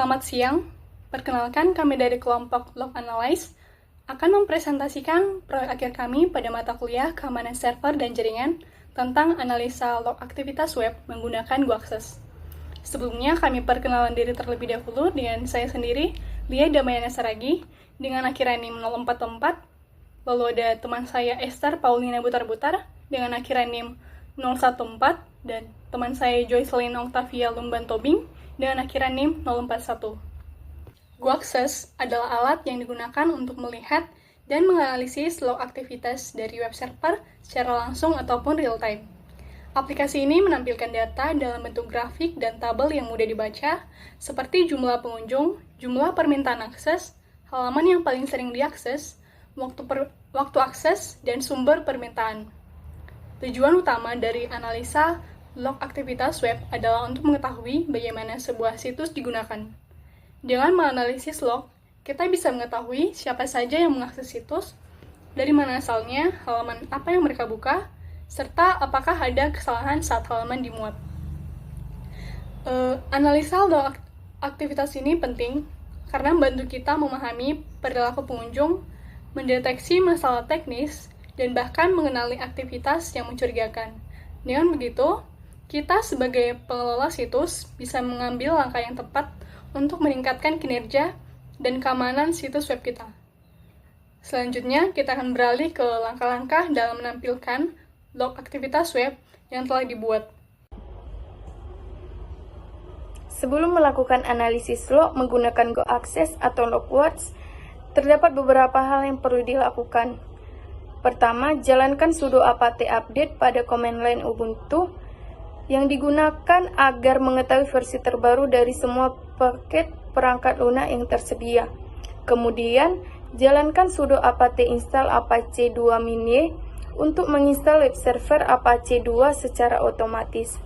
Selamat siang, perkenalkan kami dari kelompok Log Analyze akan mempresentasikan proyek akhir kami pada mata kuliah keamanan server dan jaringan tentang analisa log aktivitas web menggunakan GoAccess. Sebelumnya kami perkenalan diri terlebih dahulu dengan saya sendiri, Lia Damayana Saragi, dengan akhiran NIM 044, lalu ada teman saya Esther Paulina Butar-Butar dengan akhiran NIM 014, dan teman saya Joycelyn Octavia Lumban Tobing dengan akhiran NIM 041. GoAccess adalah alat yang digunakan untuk melihat dan menganalisis log aktivitas dari web server secara langsung ataupun real-time. Aplikasi ini menampilkan data dalam bentuk grafik dan tabel yang mudah dibaca, seperti jumlah pengunjung, jumlah permintaan akses, halaman yang paling sering diakses, waktu akses, dan sumber permintaan. Tujuan utama dari analisa log aktivitas web adalah untuk mengetahui bagaimana sebuah situs digunakan. Dengan menganalisis log, kita bisa mengetahui siapa saja yang mengakses situs, dari mana asalnya, halaman apa yang mereka buka, serta apakah ada kesalahan saat halaman dimuat. Analisa log aktivitas ini penting karena membantu kita memahami perilaku pengunjung, mendeteksi masalah teknis, dan bahkan mengenali aktivitas yang mencurigakan. Dengan begitu, kita sebagai pengelola situs bisa mengambil langkah yang tepat untuk meningkatkan kinerja dan keamanan situs web kita. Selanjutnya, kita akan beralih ke langkah-langkah dalam menampilkan log aktivitas web yang telah dibuat. Sebelum melakukan analisis log menggunakan GoAccess atau Logworks, terdapat beberapa hal yang perlu dilakukan. Pertama, jalankan sudo apt update pada command line Ubuntu yang digunakan agar mengetahui versi terbaru dari semua paket perangkat lunak yang tersedia. Kemudian, jalankan sudo apt install apache 2 minye untuk menginstal web server apache 2 secara otomatis.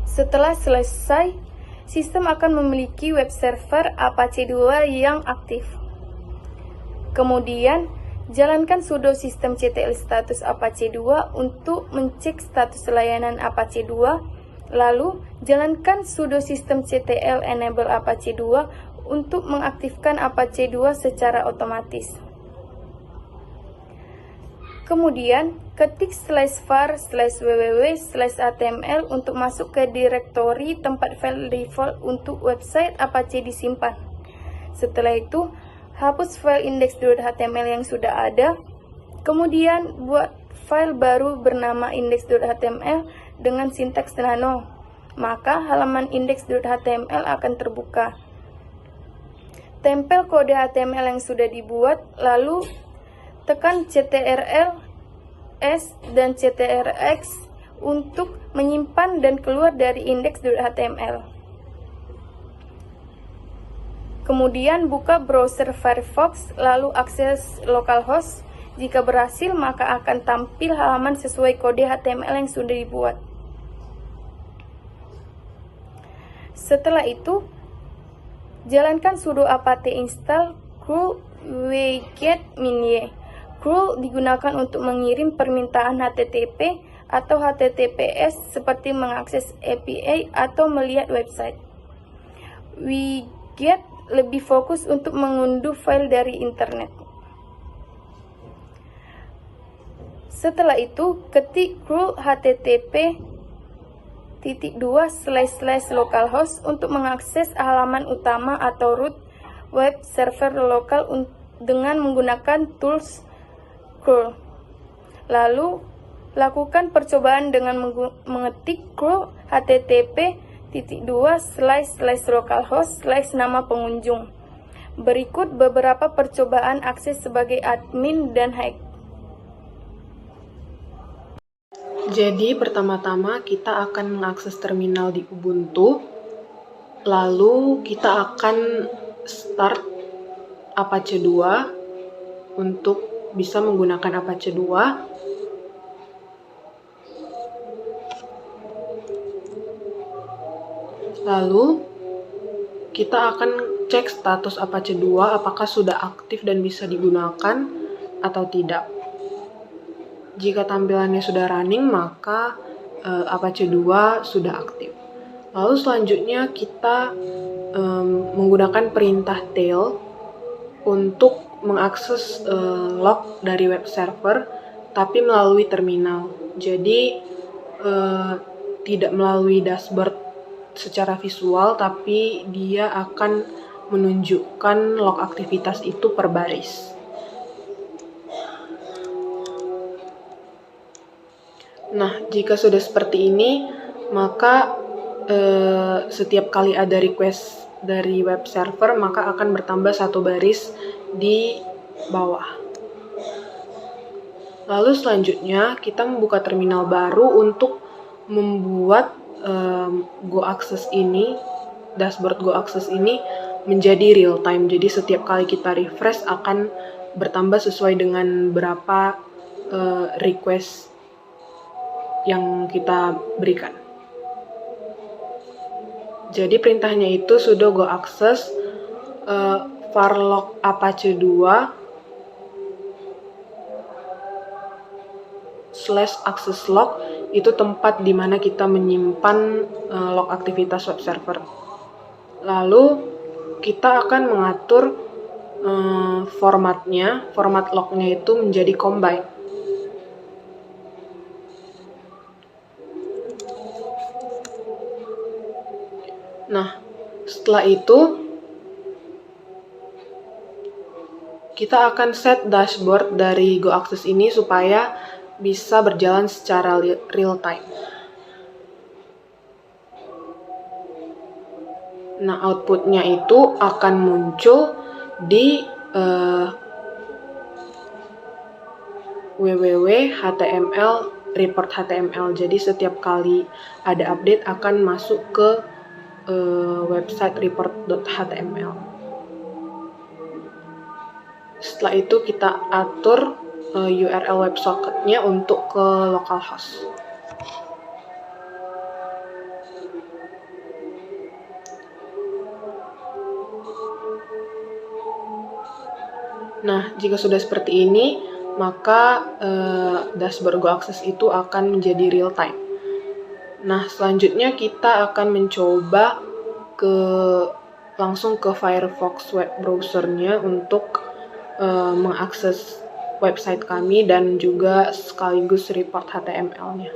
Setelah selesai, sistem akan memiliki web server apache 2 yang aktif. Kemudian, jalankan sudo systemctl status apache 2 untuk mencek status layanan apache 2, lalu jalankan sudo systemctl enable apache 2 untuk mengaktifkan apache 2 secara otomatis. Kemudian, ketik /var/www/html untuk masuk ke direktori tempat file default untuk website apache disimpan. Setelah itu, hapus file index.html yang sudah ada, kemudian buat file baru bernama index.html dengan sintaks nano, maka halaman index.html akan terbuka. Tempel kode HTML yang sudah dibuat, lalu tekan Ctrl S dan Ctrl X untuk menyimpan dan keluar dari index.html. Kemudian buka browser Firefox, lalu akses localhost. Jika berhasil, maka akan tampil halaman sesuai kode HTML yang sudah dibuat. Setelah itu, jalankan sudo apt install curl wget minye. Curl digunakan untuk mengirim permintaan HTTP atau HTTPS seperti mengakses API atau melihat website. Wget lebih fokus untuk mengunduh file dari internet. Setelah itu, ketik curl http://localhost untuk mengakses halaman utama atau root web server lokal dengan menggunakan tools curl. Lalu, lakukan percobaan dengan mengetik curl http://localhost/nama pengunjung. Berikut beberapa percobaan akses sebagai admin dan hack. Jadi pertama-tama kita akan mengakses terminal di Ubuntu, lalu kita akan start Apache 2 untuk bisa menggunakan Apache 2. Lalu kita akan cek status Apache 2 apakah sudah aktif dan bisa digunakan atau tidak. Jika tampilannya sudah running, maka Apache 2 sudah aktif. Lalu selanjutnya kita menggunakan perintah tail untuk mengakses log dari web server tapi melalui terminal. Jadi tidak melalui dashboard secara visual, tapi dia akan menunjukkan log aktivitas itu per baris. Nah, jika sudah seperti ini, maka setiap kali ada request dari web server, maka akan bertambah satu baris di bawah. Lalu selanjutnya kita membuka terminal baru untuk membuat GoAccess ini, dashboard GoAccess ini menjadi real time. Jadi setiap kali kita refresh akan bertambah sesuai dengan berapa request yang kita berikan. Jadi perintahnya itu sudo GoAccess var log apache 2 /access log, itu tempat di mana kita menyimpan log aktivitas web server. Lalu kita akan mengatur formatnya, format lognya itu menjadi combine. Nah, setelah itu kita akan set dashboard dari GoAccess ini supaya bisa berjalan secara real time. Nah, outputnya itu akan muncul di www.html report HTML. Jadi setiap kali ada update akan masuk ke website report.html. Setelah itu kita atur URL WebSocket-nya untuk ke localhost. Nah, jika sudah seperti ini, maka dashboard GoAccess itu akan menjadi real time. Nah, selanjutnya kita akan mencoba langsung ke Firefox web browser-nya untuk mengakses website kami dan juga sekaligus report HTML-nya.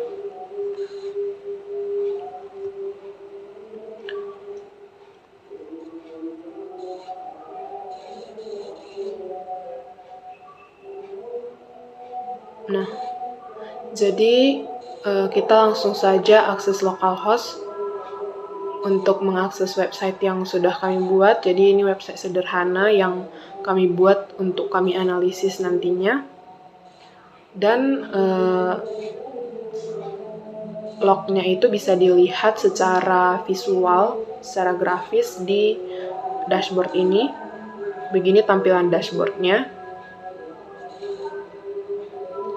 Nah, jadi kita langsung saja akses localhost untuk mengakses website yang sudah kami buat. Jadi ini website sederhana yang kami buat untuk kami analisis nantinya. Dan lognya itu bisa dilihat secara visual, secara grafis di dashboard ini. Begini tampilan dashboardnya.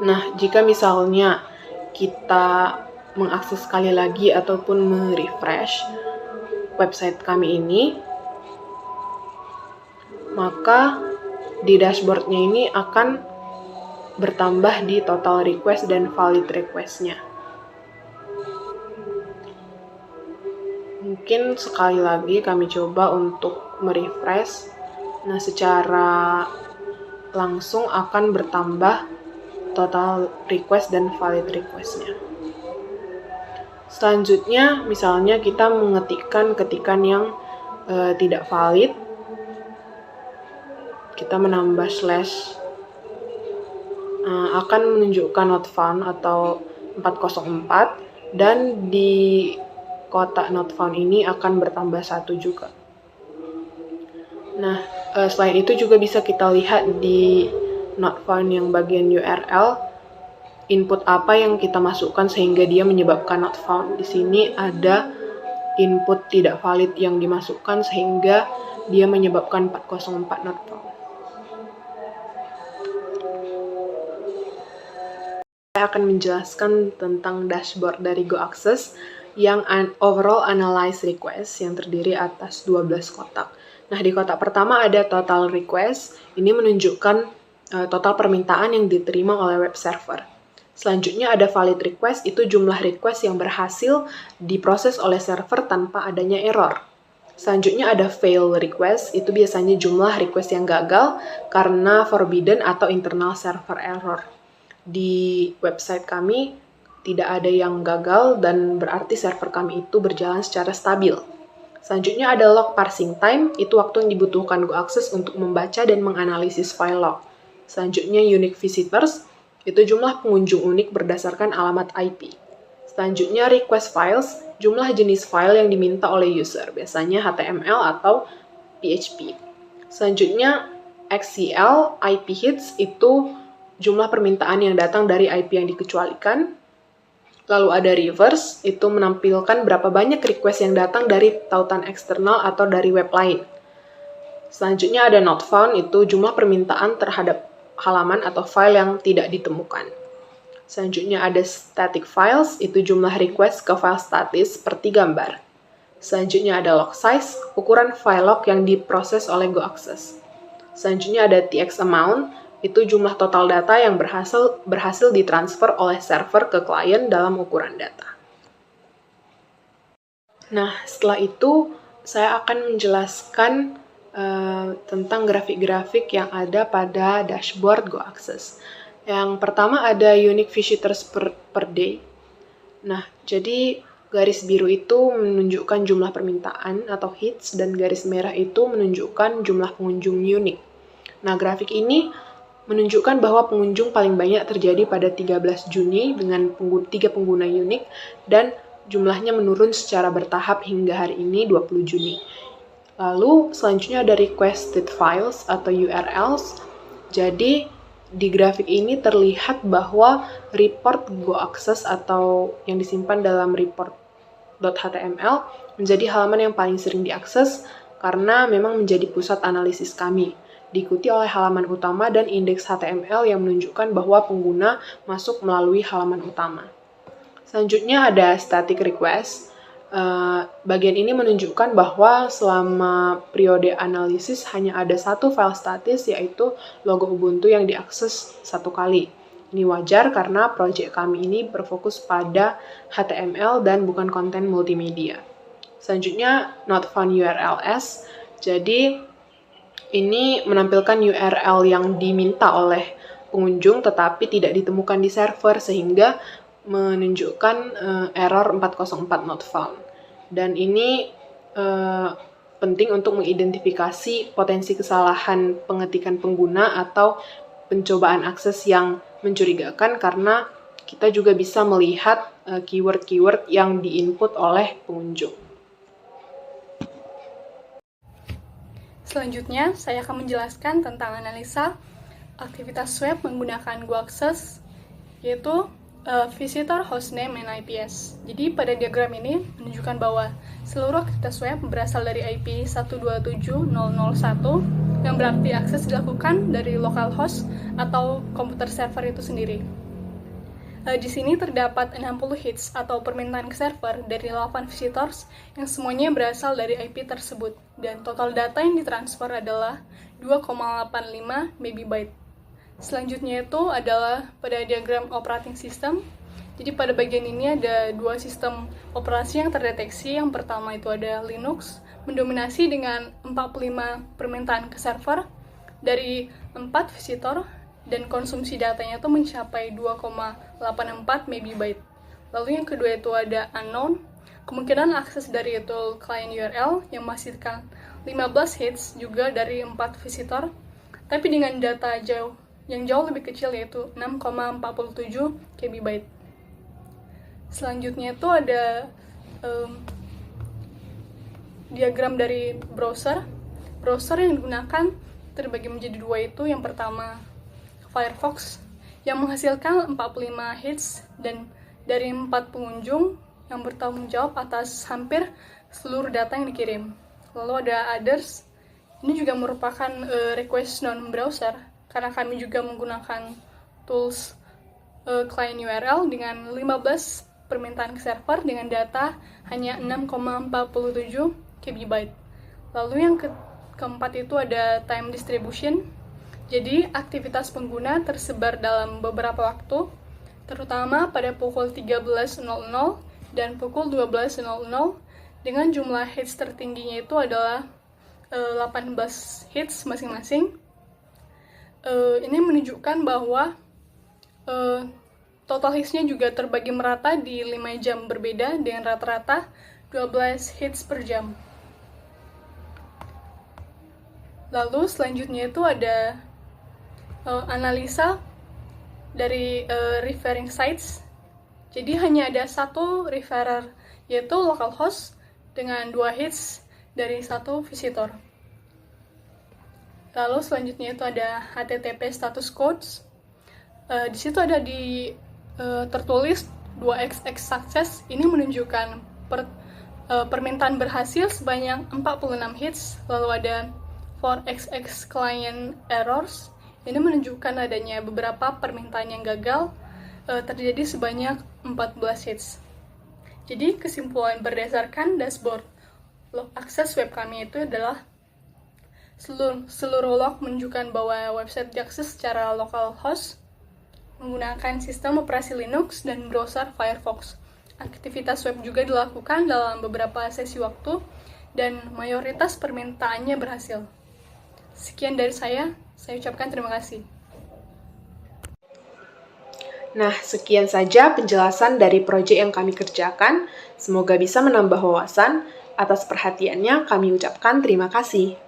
Nah, jika misalnya kita mengakses sekali lagi ataupun merefresh website kami ini, maka di dashboardnya ini akan bertambah di total request dan valid request-nya. Mungkin sekali lagi kami coba untuk merefresh. Nah, secara langsung akan bertambah total request dan valid request-nya. Selanjutnya, misalnya kita mengetikkan ketikan yang tidak valid, kita menambah slash, akan menunjukkan not found atau 404, dan di kotak not found ini akan bertambah 1 juga. Nah, selain itu juga bisa kita lihat di not found yang bagian URL, input apa yang kita masukkan sehingga dia menyebabkan not found. Di sini ada input tidak valid yang dimasukkan sehingga dia menyebabkan 404 not found. Saya akan menjelaskan tentang dashboard dari GoAccess yang overall analyze request yang terdiri atas 12 kotak. Nah, di kotak pertama ada total request. Ini menunjukkan total permintaan yang diterima oleh web server. Selanjutnya ada valid request, itu jumlah request yang berhasil diproses oleh server tanpa adanya error. Selanjutnya ada fail request, itu biasanya jumlah request yang gagal karena forbidden atau internal server error. Di website kami tidak ada yang gagal dan berarti server kami itu berjalan secara stabil. Selanjutnya ada log parsing time, itu waktu yang dibutuhkan GoAccess untuk membaca dan menganalisis file log. Selanjutnya unique visitors, itu jumlah pengunjung unik berdasarkan alamat IP. Selanjutnya request files, jumlah jenis file yang diminta oleh user, biasanya HTML atau PHP. Selanjutnya XCL, IP hits, itu jumlah permintaan yang datang dari IP yang dikecualikan. Lalu ada reverse, itu menampilkan berapa banyak request yang datang dari tautan eksternal atau dari web lain. Selanjutnya ada not found, itu jumlah permintaan terhadap halaman atau file yang tidak ditemukan. Selanjutnya ada static files, itu jumlah request ke file statis seperti gambar. Selanjutnya ada log size, ukuran file log yang diproses oleh GoAccess. Selanjutnya ada tx amount, itu jumlah total data yang berhasil ditransfer oleh server ke klien dalam ukuran data. Nah, setelah itu saya akan menjelaskan tentang grafik-grafik yang ada pada dashboard GoAccess. Yang pertama ada unique visitors per day. Nah, jadi garis biru itu menunjukkan jumlah permintaan atau hits dan garis merah itu menunjukkan jumlah pengunjung unik. Nah, grafik ini menunjukkan bahwa pengunjung paling banyak terjadi pada 13 Juni dengan 3 pengguna unik dan jumlahnya menurun secara bertahap hingga hari ini 20 Juni. Lalu selanjutnya ada requested files atau URLs. Jadi di grafik ini terlihat bahwa report GoAccess atau yang disimpan dalam report.html menjadi halaman yang paling sering diakses karena memang menjadi pusat analisis kami. Diikuti oleh halaman utama dan indeks HTML yang menunjukkan bahwa pengguna masuk melalui halaman utama. Selanjutnya ada static request. Bagian ini menunjukkan bahwa selama periode analisis hanya ada satu file statis, yaitu logo Ubuntu yang diakses satu kali. Ini wajar karena proyek kami ini berfokus pada HTML dan bukan konten multimedia. Selanjutnya, not found URLs. Jadi, ini menampilkan URL yang diminta oleh pengunjung tetapi tidak ditemukan di server sehingga menunjukkan error 404 not found. Dan ini penting untuk mengidentifikasi potensi kesalahan pengetikan pengguna atau pencobaan akses yang mencurigakan karena kita juga bisa melihat keyword-keyword yang diinput oleh pengunjung. Selanjutnya, saya akan menjelaskan tentang analisa aktivitas web menggunakan GoAccess, yaitu visitor, hostname, and IPS. Jadi pada diagram ini menunjukkan bahwa seluruh aktivitas web berasal dari IP 127.0.0.1 yang berarti akses dilakukan dari localhost atau komputer server itu sendiri. Di sini terdapat 60 hits atau permintaan ke server dari 8 visitors yang semuanya berasal dari IP tersebut dan total data yang ditransfer adalah 2,85 MB. Selanjutnya itu adalah pada diagram operating system. Jadi pada bagian ini ada dua sistem operasi yang terdeteksi. Yang pertama itu ada Linux, mendominasi dengan 45 permintaan ke server dari 4 visitor dan konsumsi datanya itu mencapai 2,84 MB. Lalu yang kedua itu ada unknown, kemungkinan akses dari itu client URL yang menghasilkan 15 hits juga dari 4 visitor, tapi dengan data yang jauh lebih kecil yaitu 6,47 KB. Selanjutnya itu ada diagram dari browser. Browser yang digunakan terbagi menjadi dua, itu yang pertama Firefox yang menghasilkan 45 hits dan dari 4 pengunjung yang bertanggung jawab atas hampir seluruh data yang dikirim. Lalu ada others, ini juga merupakan request non-browser karena kami juga menggunakan tools client URL dengan 15 permintaan ke server dengan data hanya 6,47 KB. Lalu yang keempat itu ada time distribution. Jadi aktivitas pengguna tersebar dalam beberapa waktu, terutama pada pukul 13.00 dan pukul 12.00 dengan jumlah hits tertingginya itu adalah 18 hits masing-masing. Ini menunjukkan bahwa total hitsnya juga terbagi merata di 5 jam berbeda dengan rata-rata 12 hits per jam. Lalu selanjutnya itu ada analisa dari referring sites. Jadi hanya ada satu referrer, yaitu localhost dengan 2 hits dari satu visitor. Lalu selanjutnya itu ada HTTP status codes. Di situ ada tertulis 2xx success. Ini menunjukkan permintaan berhasil sebanyak 46 hits. Lalu ada 4xx client errors. Ini menunjukkan adanya beberapa permintaan yang gagal terjadi sebanyak 14 hits. Jadi kesimpulan berdasarkan dashboard log akses web kami itu adalah seluruh log menunjukkan bahwa website diakses secara localhost menggunakan sistem operasi Linux dan browser Firefox. Aktivitas web juga dilakukan dalam beberapa sesi waktu dan mayoritas permintaannya berhasil. Sekian dari saya ucapkan terima kasih. Nah, sekian saja penjelasan dari proyek yang kami kerjakan. Semoga bisa menambah wawasan. Atas perhatiannya kami ucapkan terima kasih.